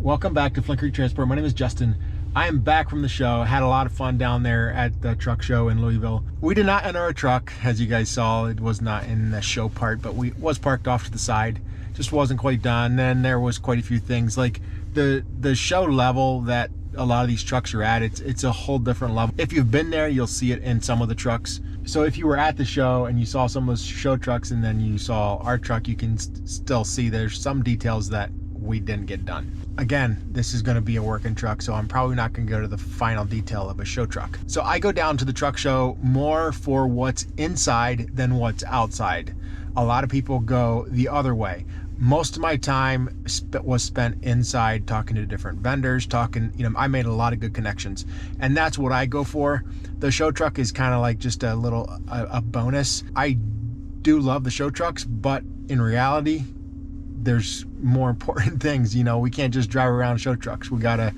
Welcome back to Flint Creek Transport. My name is Justin. I am back from the show. Had a lot of fun down there at the truck show in Louisville. We did not enter a truck, as you guys saw. It was not in the show part, but we was parked off to the side. Just wasn't quite done. Then there was quite a few things like the show level that a lot of these trucks are at. It's a whole different level. If you've been there, you'll see it in some of the trucks. So if you were at the show and you saw some of those show trucks and then you saw our truck, you can still see there's some details that we didn't get done. Again, this is going to be a working truck, so I'm probably not going to go to the final detail of a show truck. So I go down to the truck show more for what's inside than what's outside. A lot of people go the other way. Most of my time was spent inside talking to different vendors, I made a lot of good connections, and that's what I go for. The show truck is kind of like just a bonus. I do love the show trucks, but in reality, there's more important things. We can't just drive around show trucks. We gotta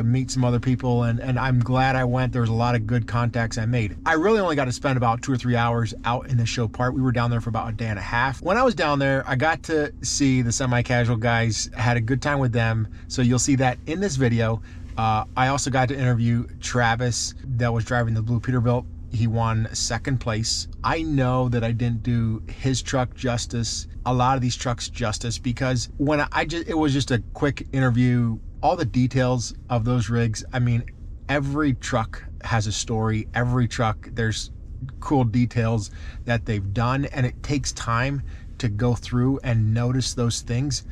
meet some other people, and I'm glad I went. There was a lot of good contacts I made. I really only got to spend about 2 or 3 hours out in the show part. We were down there for about a day and a half. When I was down there, I got to see the semi-casual guys. I had a good time with them, so you'll see that in this video. I also got to interview Travis that was driving the blue Peterbilt. He won second place. I know that I didn't do his truck justice, a lot of these trucks justice, because when it was just a quick interview. All the details of those rigs, I mean, every truck has a story. Every truck, there's cool details that they've done, and it takes time to go through and notice those things.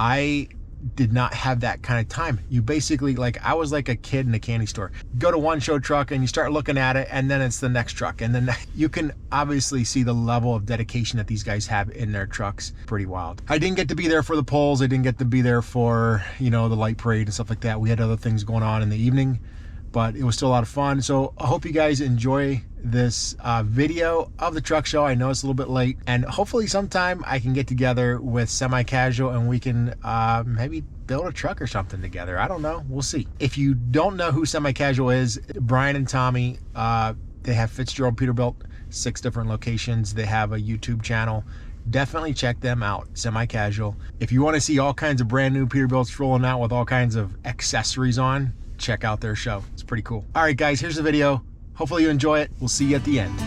I did not have that kind of time. You basically, I was like a kid in a candy store. Go to one show truck and you start looking at it, and then it's the next truck, and then you can obviously see the level of dedication that these guys have in their trucks. Pretty wild. I didn't get to be there for the polls. I didn't get to be there for the light parade and stuff like that. We had other things going on in the evening, but it was still a lot of fun. So I hope you guys enjoy this video of the truck show. I know it's a little bit late, and hopefully sometime I can get together with Semi-Casual and we can maybe build a truck or something together. I don't know. We'll see. If you don't know who Semi-Casual is, Brian and Tommy, they have Fitzgerald Peterbilt, 6 different locations. They have a YouTube channel. Definitely check them out, Semi-Casual. If you want to see all kinds of brand new Peterbilts rolling out with all kinds of accessories on, check out their show. It's pretty cool. All right, guys, here's the video. Hopefully you enjoy it. We'll see you at the end.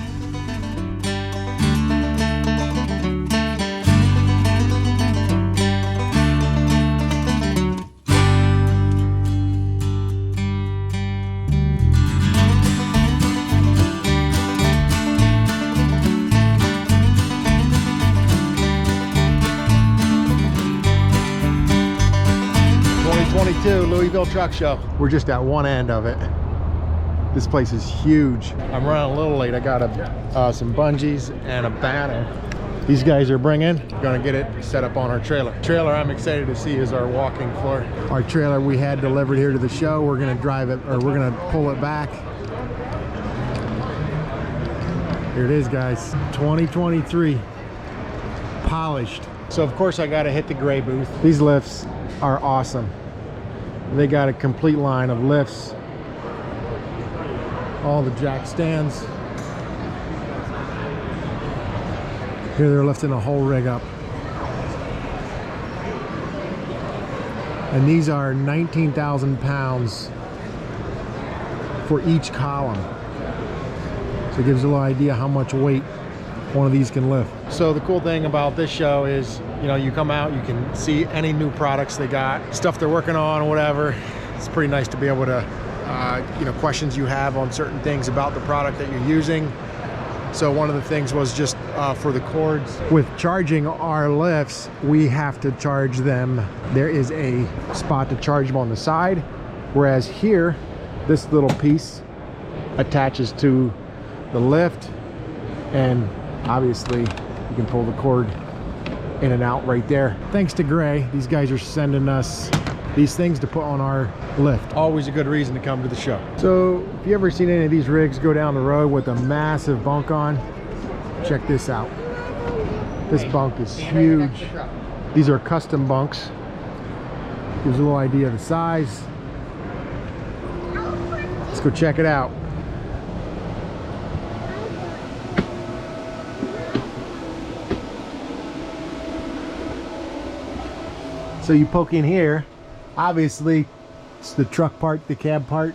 Louisville Truck Show. We're just at one end of it. This place is huge. I'm running a little late. I got some bungees and a banner. These guys are bringing. We're gonna get it set up on our trailer. Trailer I'm excited to see is our walking floor. Our trailer we had delivered here to the show. We're gonna drive it, or we're gonna pull it back. Here it is, guys. 2023. Polished. So of course I gotta hit the gray booth. These lifts are awesome. They got a complete line of lifts, all the jack stands. Here they're lifting a whole rig up. And these are 19,000 pounds for each column. So it gives you a little idea how much weight one of these can lift. So the cool thing about this show is, you come out, you can see any new products they got, stuff they're working on, or whatever. It's pretty nice to be able to, questions you have on certain things about the product that you're using. So one of the things was just for the cords. With charging our lifts, we have to charge them. There is a spot to charge them on the side, whereas here, this little piece attaches to the lift, and obviously you can pull the cord in and out right there. Thanks to Gray, these guys are sending us these things to put on our lift. Always a good reason to come to the show. So if you ever seen any of these rigs go down the road with a massive bunk on, check this out. This bunk is huge. These are custom bunks. Gives a little idea of the size. Let's go check it out. So you poke in here, Obviously, it's the truck part, the cab part,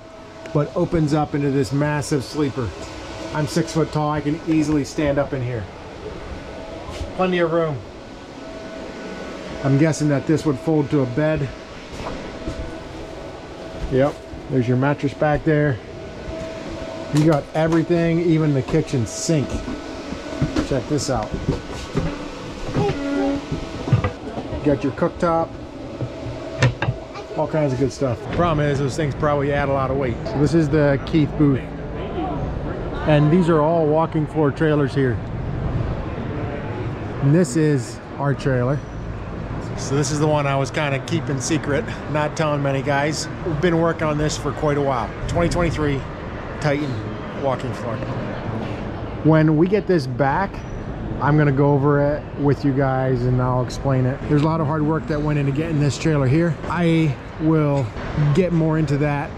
but opens up into this massive sleeper. I'm 6 foot tall. I can easily stand up in here. Plenty of room. I'm guessing that this would fold to a bed. Yep, there's your mattress back there. You got everything, even the kitchen sink. Check this out. You got your cooktop. All kinds of good stuff. The problem is those things probably add a lot of weight. So this is the Keith booth. And these are all walking floor trailers here. And this is our trailer. So this is the one I was kind of keeping secret, not telling many guys. We've been working on this for quite a while. 2023 Titan walking floor. When we get this back, I'm gonna go over it with you guys and I'll explain it. There's a lot of hard work that went into getting this trailer here. I will get more into that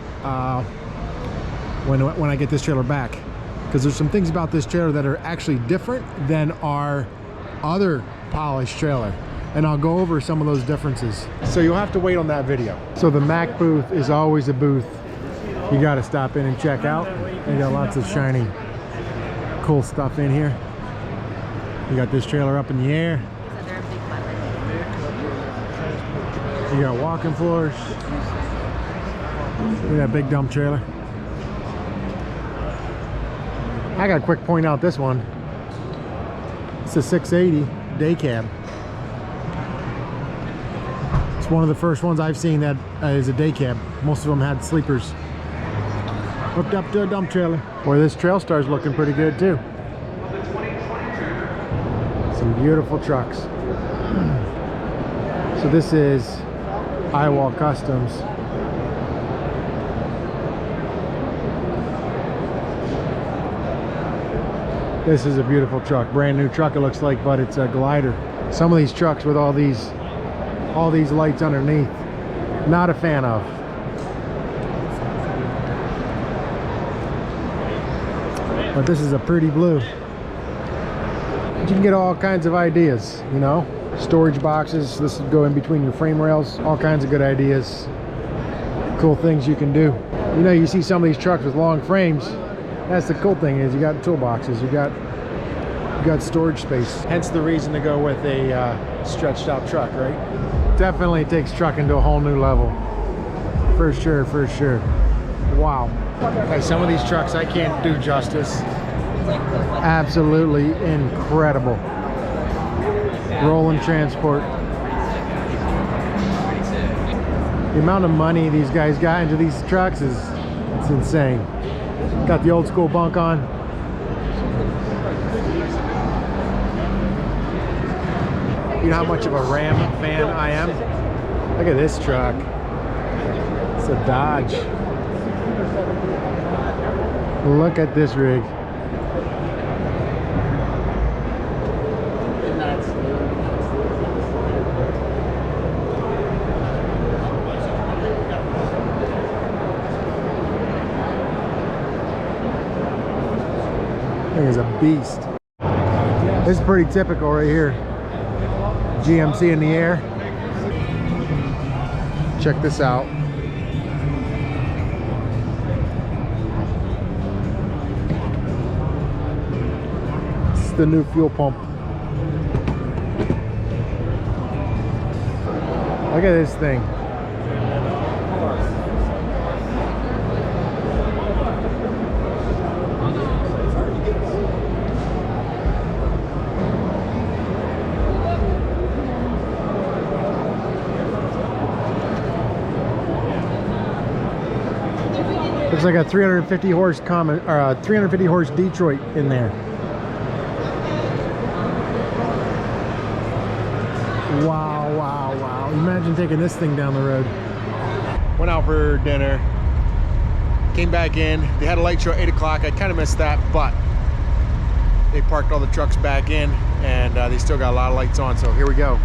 when I get this trailer back, because there's some things about this trailer that are actually different than our other polished trailer, and I'll go over some of those differences. So you'll have to wait on that video. So the Mac booth is always a booth you got to stop in and check out. They got lots of shiny, cool stuff in here. You got this trailer up in the air. You got walking floors. Look at that big dump trailer. I gotta quick point out this one. It's a 680 day cab. It's one of the first ones I've seen that is a day cab. Most of them had sleepers hooked up to a dump trailer. Boy, this Trail Star's looking pretty good too. Some beautiful trucks. So this is Eyewall Customs. This is a beautiful truck, brand new truck it looks like, but it's a glider. Some of these trucks with all these lights underneath, not a fan of. But this is a pretty blue. You can get all kinds of ideas, you know, storage boxes. This would go in between your frame rails. All kinds of good ideas, cool things you can do. You know, you see some of these trucks with long frames. That's the cool thing, is you got toolboxes, you got storage space. Hence the reason to go with a stretched out truck, right? Definitely takes trucking to a whole new level. For sure, for sure. Wow. Okay, some of these trucks I can't do justice. Absolutely incredible. Rolling transport. The amount of money these guys got into these trucks it's insane. Got the old school bunk on. You know how much of a Ram fan I am? Look at this truck. It's a Dodge. Look at this rig. Thing is a beast. This is pretty typical right here. GMC in the air. Check this out. It's the new fuel pump. Look at this thing. Looks like a 350 horse 350 horse Detroit in there. Wow, wow, wow. Imagine taking this thing down the road. Went out for dinner. Came back in. They had a light show at 8 o'clock. I kind of missed that, but they parked all the trucks back in and they still got a lot of lights on. So here we go.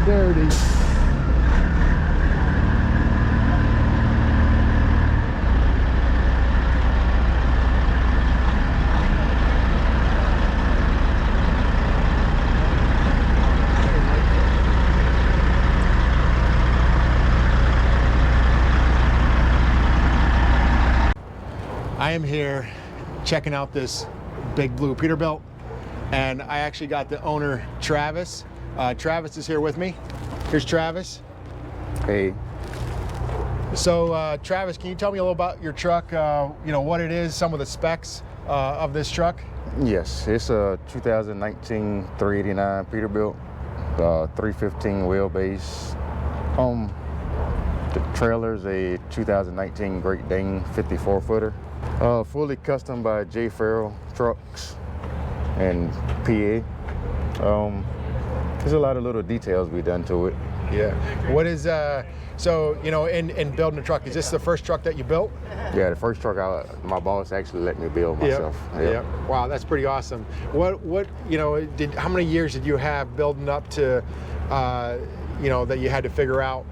dirty. I am here checking out this big blue Peterbilt, and I actually got the owner, Travis. Travis is here with me. Here's Travis. Hey. So Travis, can you tell me a little about your truck, you know, what it is, some of the specs of this truck? Yes, it's a 2019 389 Peterbilt, 315 wheelbase. The trailer's a 2019 Great Dane 54 footer. Fully custom by J. Farrell Trucks and PA. There's a lot of little details we done to it. Yeah. What is, so, you know, in building a truck, is this the first truck that you built? Yeah, the first truck my boss actually let me build myself. Yep. Wow, that's pretty awesome. What, you know, how many years did you have building up to, you know, that you had to figure out,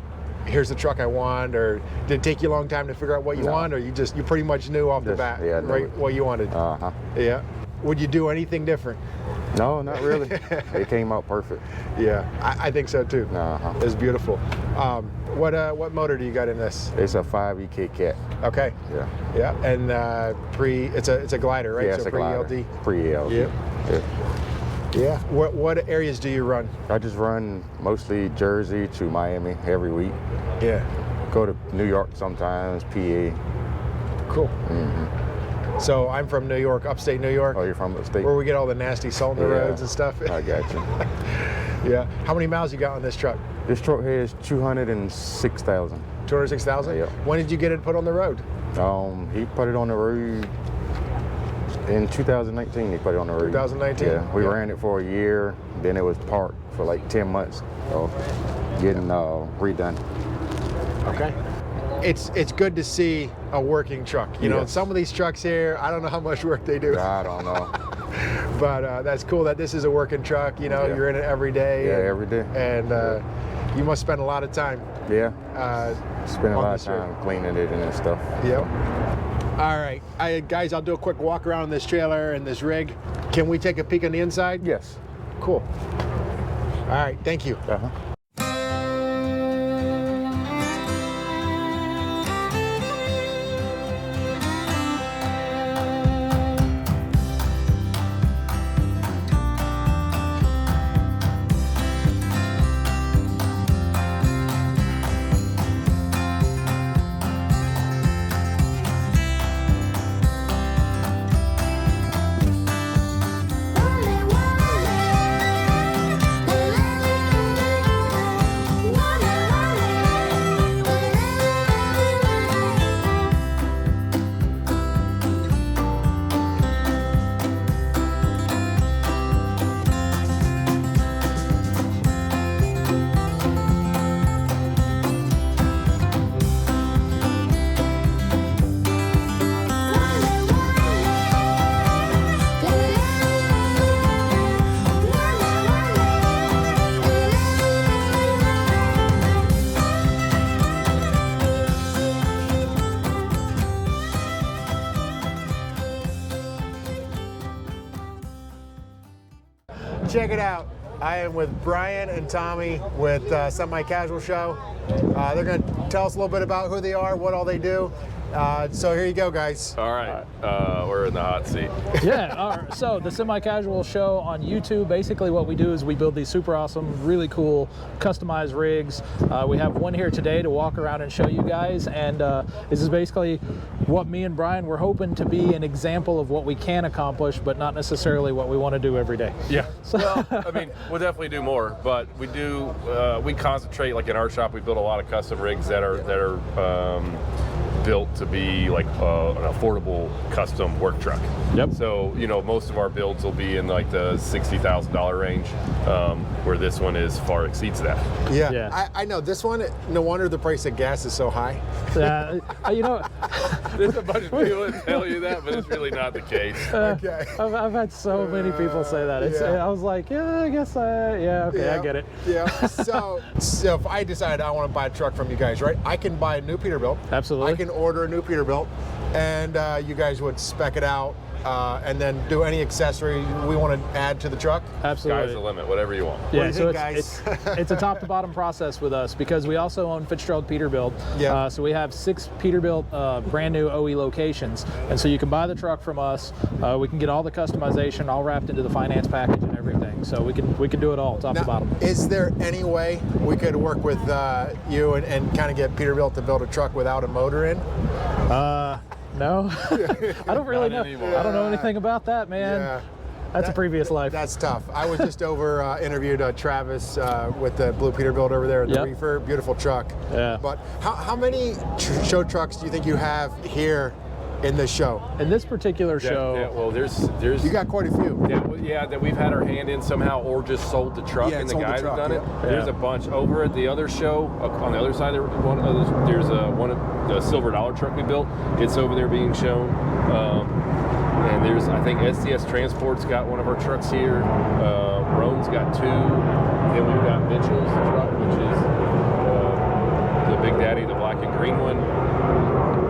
here's the truck I want, or did it take you a long time to figure out what you want, or you pretty much knew off the bat, right, what you wanted? Uh-huh. Yeah. Would you do anything different? No, not really. It came out perfect. Yeah, I think so too. Uh-huh. It's beautiful. What motor do you got in this? It's a 5EK Cat. Okay. Yeah. Yeah, and it's a glider, right? Yeah, so it's a glider. pre-ELD. Pre-ELD. Yep. Yeah. Yeah. What areas do you run? I just run mostly Jersey to Miami every week. Yeah. Go to New York sometimes, PA. Cool. Mm-hmm. So I'm from New York, upstate New York. Oh, you're from upstate? Where we get all the nasty salt in the roads and stuff. I got you. Yeah. How many miles you got on this truck? This truck has 206,000. 206,000? Yeah. When did you get it put on the road? He put it on the road in 2019. He put it on the road. 2019? Yeah. We ran it for a year. Then it was parked for like 10 months of getting redone. Okay. It's good to see a working truck. You know, some of these trucks here, I don't know how much work they do. I don't know. But that's cool that this is a working truck. You know, you're in it every day. Yeah, every day. And you must spend a lot of time. Yeah. Spend a lot of time cleaning it and stuff. Yep. All right, guys, I'll do a quick walk around this trailer and this rig. Can we take a peek on the inside? Yes. Cool. All right, thank you. Uh-huh. Check it out. I am with Brian and Tommy with Semi-Casual Show. They're going to tell us a little bit about who they are, what all they do. So here you go, guys. All right, we're in the hot seat. Yeah, all right. So the Semi-Casual Show on YouTube, basically what we do is we build these super awesome, really cool, customized rigs. We have one here today to walk around and show you guys, and this is basically what me and Brian were hoping to be an example of what we can accomplish, but not necessarily what we want to do every day. Yeah, well, I mean, we'll definitely do more, but we do, we concentrate, like in our shop, we build a lot of custom rigs that are built to be like an affordable custom work truck. Yep. So, you know, most of our builds will be in like the $60,000 range, where this one far exceeds that. Yeah, Yeah. I know this one. No wonder the price of gas is so high. You know, There's a bunch of people that tell you that, but it's really not the case. Okay. I've had so many people say that. Yeah. I was like, yeah, I guess, okay, I get it. Yeah. So if I decide I want to buy a truck from you guys, right? I can buy a new Peterbilt. Absolutely. I can order a new Peterbilt, and you guys would spec it out, and then do any accessory we want to add to the truck. Absolutely. Sky's the limit, whatever you want. Yeah, do you so think, guys? it's a top to bottom process with us because we also own Fitzgerald Peterbilt. Yeah. So we have 6 Peterbilt brand new OE locations, and so you can buy the truck from us. We can get all the customization all wrapped into the finance package and everything. So we can do it all top to Now, bottom. is there any way we could work with you and kind of get Peterbilt to build a truck without a motor in? No, I don't really know. anymore. I don't know anything about that, man. Yeah. That's a previous life. That's tough. I was just over interviewed Travis with the Blue Peterbilt over there at the Yep. Reefer. Beautiful truck. Yeah. But how many show trucks do you think you have here in this show? In this particular show, Yeah, well, there's You got quite a few. that we've had our hand in somehow, or just sold the truck, Yeah, and the sold the guys truck, have done it. yeah. There's a bunch over at the other show on the other side. There's one of the Silver Dollar truck we built. It's over there being shown. And there's, I think STS Transport's got one of our trucks here. Roan's got 2. Then we've got Mitchell's truck, which is the Big Daddy, the black and green one.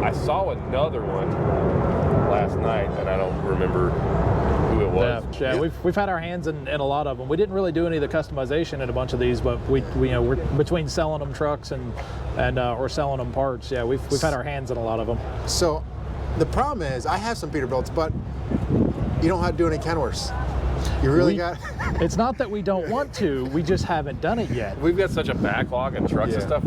I saw another one last night, and I don't remember who it was. Yeah, we've had our hands in a lot of them. We didn't really do any of the customization in a bunch of these, but we're between selling them trucks and or selling them parts. Yeah, we've had our hands in a lot of them. So the problem is I have some Peterbilts, but you don't have to do any kenworths. You really got. It's not that we don't want to, we just haven't done it yet. We've got such a backlog of trucks and stuff.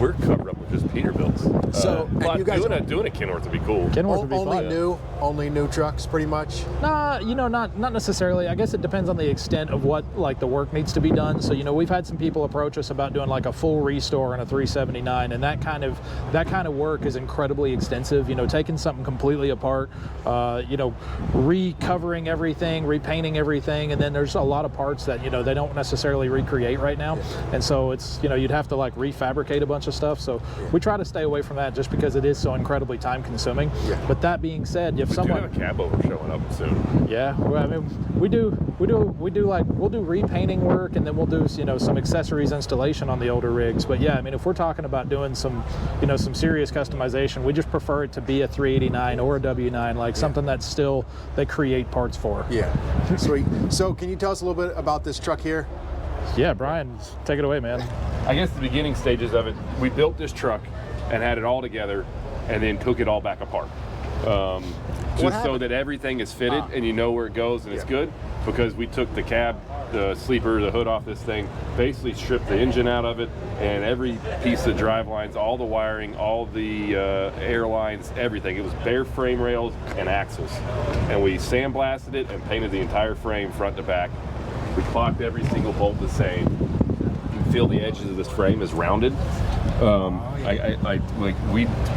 We're covered up with just Peterbilts. So, and but you guys doing a Kenworth would be cool. Kenworth would be fun. Only new trucks, pretty much. Nah, not necessarily. I guess it depends on the extent of what like the work needs to be done. So we've had some people approach us about doing like a full restore and a 379, and that kind of work is incredibly extensive. Taking something completely apart, recovering everything, repainting everything, and then there's a lot of parts that they don't necessarily recreate right now, and so it's you'd have to like refabricate a bunch of stuff. So we try to stay away from that just because it is so incredibly time consuming. Yeah. But that being said, if we do have a cab over showing up soon. Yeah, well, I mean, we do like we'll do repainting work, and then we'll do some accessories installation on the older rigs. But yeah, I mean, if we're talking about doing some some serious customization, we just prefer it to be a 389 or a W9, like something that's still they create parts for. Yeah, sweet. So can you tell us a little bit about this truck here? Yeah, Brian, take it away, man. I guess the beginning stages of it, we built this truck and had it all together, and then took it all back apart. Just so that everything is fitted and you know where it goes and it's good, because we took the cab, the sleeper, the hood off this thing, basically stripped the engine out of it, and every piece of drive lines, all the wiring, all the air lines, everything. It was bare frame rails and axles. And we sandblasted it and painted the entire frame front to back. We clocked every single bolt the same. You can feel the edges of this frame is rounded.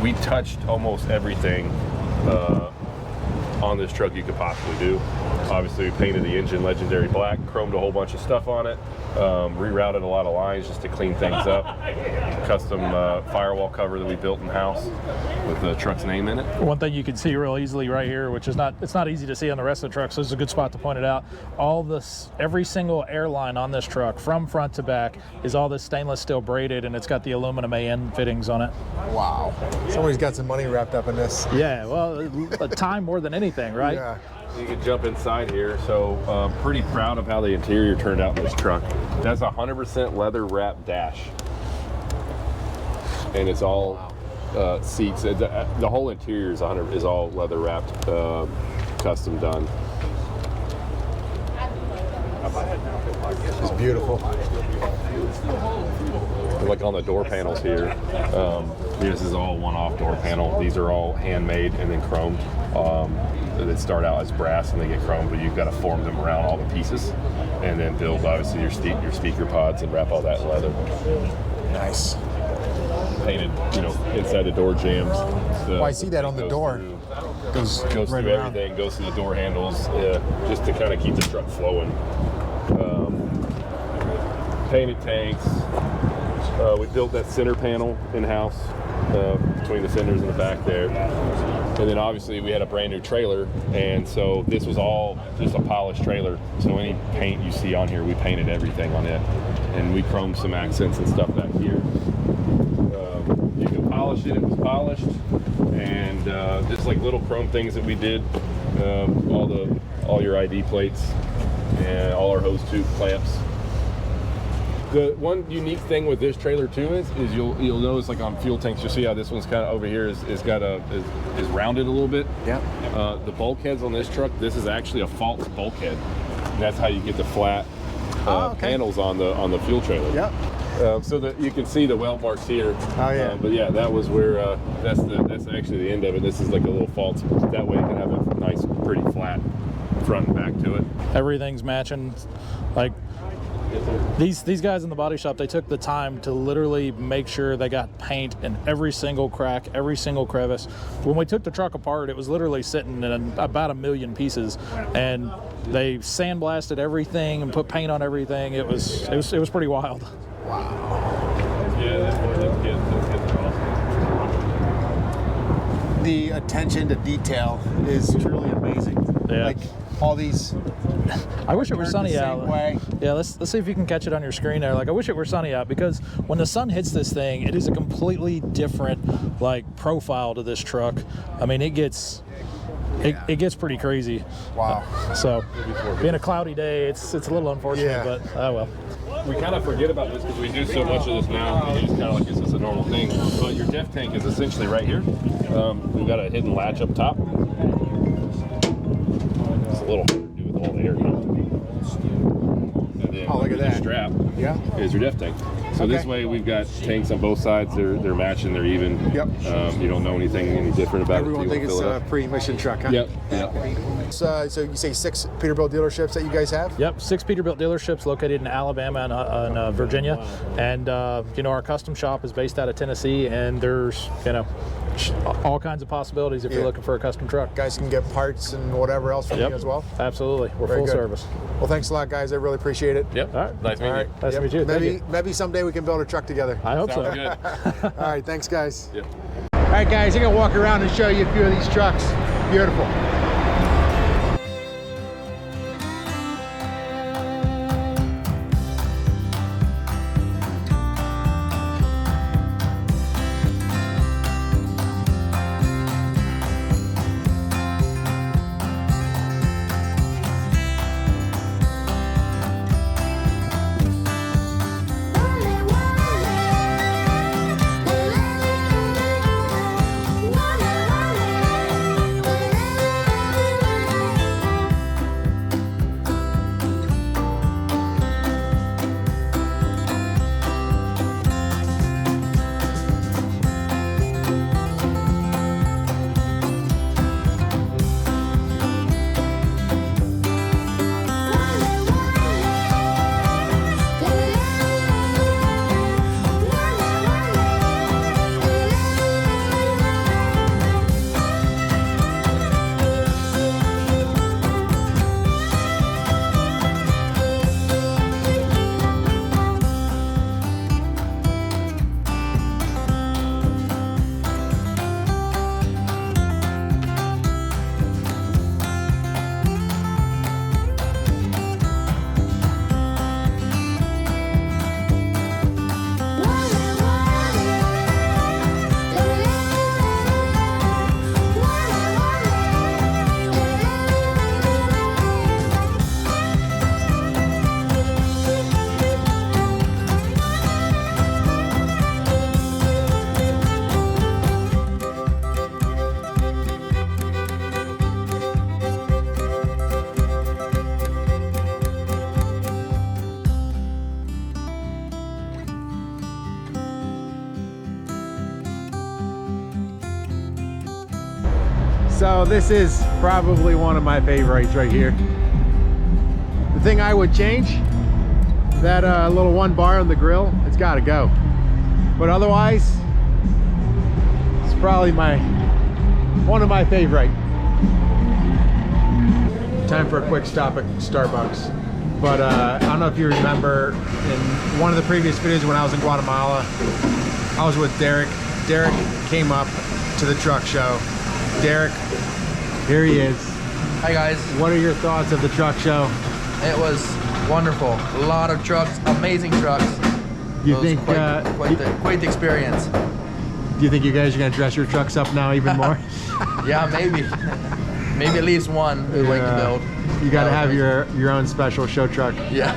We touched almost everything on this truck you could possibly do. Obviously, we painted the engine legendary black, chromed a whole bunch of stuff on it, rerouted a lot of lines just to clean things up. Custom firewall cover that we built in-house with the truck's name in it. One thing you can see real easily right here, which is it's not easy to see on the rest of the truck, so this is a good spot to point it out. Every single airline on this truck, from front to back, is all this stainless steel braided, and it's got the aluminum AN fittings on it. Wow. Somebody's got some money wrapped up in this. Yeah, well, time more than anything, right? Yeah. You can jump inside here. So pretty proud of how the interior turned out in this truck. That's 100% leather wrapped dash. And it's all seats. The whole interior is all leather wrapped, custom done. It's beautiful. Like on the door panels here, this is all one-off door panel. These are all handmade and then chromed. They start out as brass and they get chromed, but you've got to form them around all the pieces, and then build obviously your speaker pods and wrap all that in leather. Nice. Painted, inside the door jambs. Oh, I see that on the door. Goes right through around. everything, goes through the door handles, just to kind of keep the truck flowing. Painted tanks. We built that center panel in-house between the cinders and the back there. And then obviously we had a brand new trailer, and so this was all just a polished trailer. So any paint you see on here, we painted everything on it. And we chromed some accents and stuff back here. You can polish it, it was polished. And just like little chrome things that we did, all your ID plates and all our hose tube clamps. The one unique thing with this trailer too is you'll notice, like on fuel tanks, you'll see how this one's kind of over here is rounded a little bit. Yeah. The bulkheads on this truck, this is actually a false bulkhead. And that's how you get the flat panels on the fuel trailer. Yep. So that you can see the weld marks here. Oh yeah. But yeah, that was where that's actually the end of it. This is like a little false. That way you can have a nice, pretty flat front and back to it. Everything's matching. Like these guys in the body shop, they took the time to literally make sure they got paint in every single crack, every single crevice. When we took the truck apart, it was literally sitting in about 1 million pieces, and they sandblasted everything and put paint on everything. It was pretty wild. Yeah, those kids are awesome. The attention to detail is truly amazing. Yeah. Like all these. I wish it were sunny the out. same way. Yeah, let's see if you can catch it on your screen there. Like, I wish it were sunny out, because when the sun hits this thing, it is a completely different like profile to this truck. I mean, it gets pretty crazy. Wow. So being a cloudy day, it's a little unfortunate, Yeah. but oh well. We kind of forget about this because we do so much of this now. It's kind of like it's just a normal thing. But your def tank is essentially right here. We've got a hidden latch up top. It's a little hard to do with all the air coming. And then Oh, look at the that. strap Yeah. is your def tank. So Okay. this way we've got tanks on both sides. They're matching. They're even. Yep. You don't know anything any different about Everyone it. thinks it's a pre-mission truck, huh? Yep. Yep. So you say 6 Peterbilt dealerships that you guys have? Yep, 6 Peterbilt dealerships located in Alabama and Virginia, and our custom shop is based out of Tennessee, and there's all kinds of possibilities if you're looking for a custom truck. Guys can get parts and whatever else from you as well? Absolutely, we're Very full good. service. Well, thanks a lot, guys. I really appreciate it. Yep. All right. Nice meeting you. Nice to meet you. Thank you. Maybe someday we can build a truck together. I hope Sounds so. good. All right, thanks, guys. Yep. All right, guys, I'm gonna walk around and show you a few of these trucks. Beautiful. So this is probably one of my favorites right here. The thing I would change, that little one bar on the grill, it's got to go. But otherwise, probably one of my favorite. Time for a quick stop at Starbucks. But I don't know if you remember in one of the previous videos when I was in Guatemala, I was with Derek. Derek came up to the truck show. Derek, here he is. Hi guys. What are your thoughts of the truck show? It was wonderful. A lot of trucks, amazing trucks. You think quite the experience? Do you think you guys are gonna dress your trucks up now even more? Yeah, maybe. Maybe at least one we'd like to build. You gotta have your own special show truck. Yeah.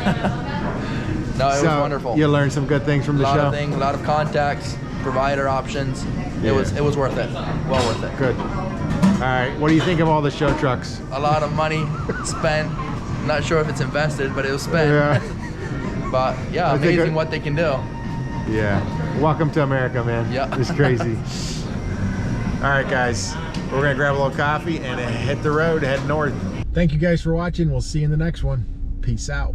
No, it was wonderful. You learned some good things from the show. A lot of things, a lot of contacts, provider options. Yeah. It was worth it. Well worth it. Good. All right. What do you think of all the show trucks? A lot of money spent. Not sure if it's invested, but it was spent. Yeah. But yeah, amazing what they can do. Yeah. Welcome to America, man. Yeah. It's crazy. All right, guys. We're gonna grab a little coffee and hit the road, head north. Thank you guys for watching. We'll see you in the next one. Peace out.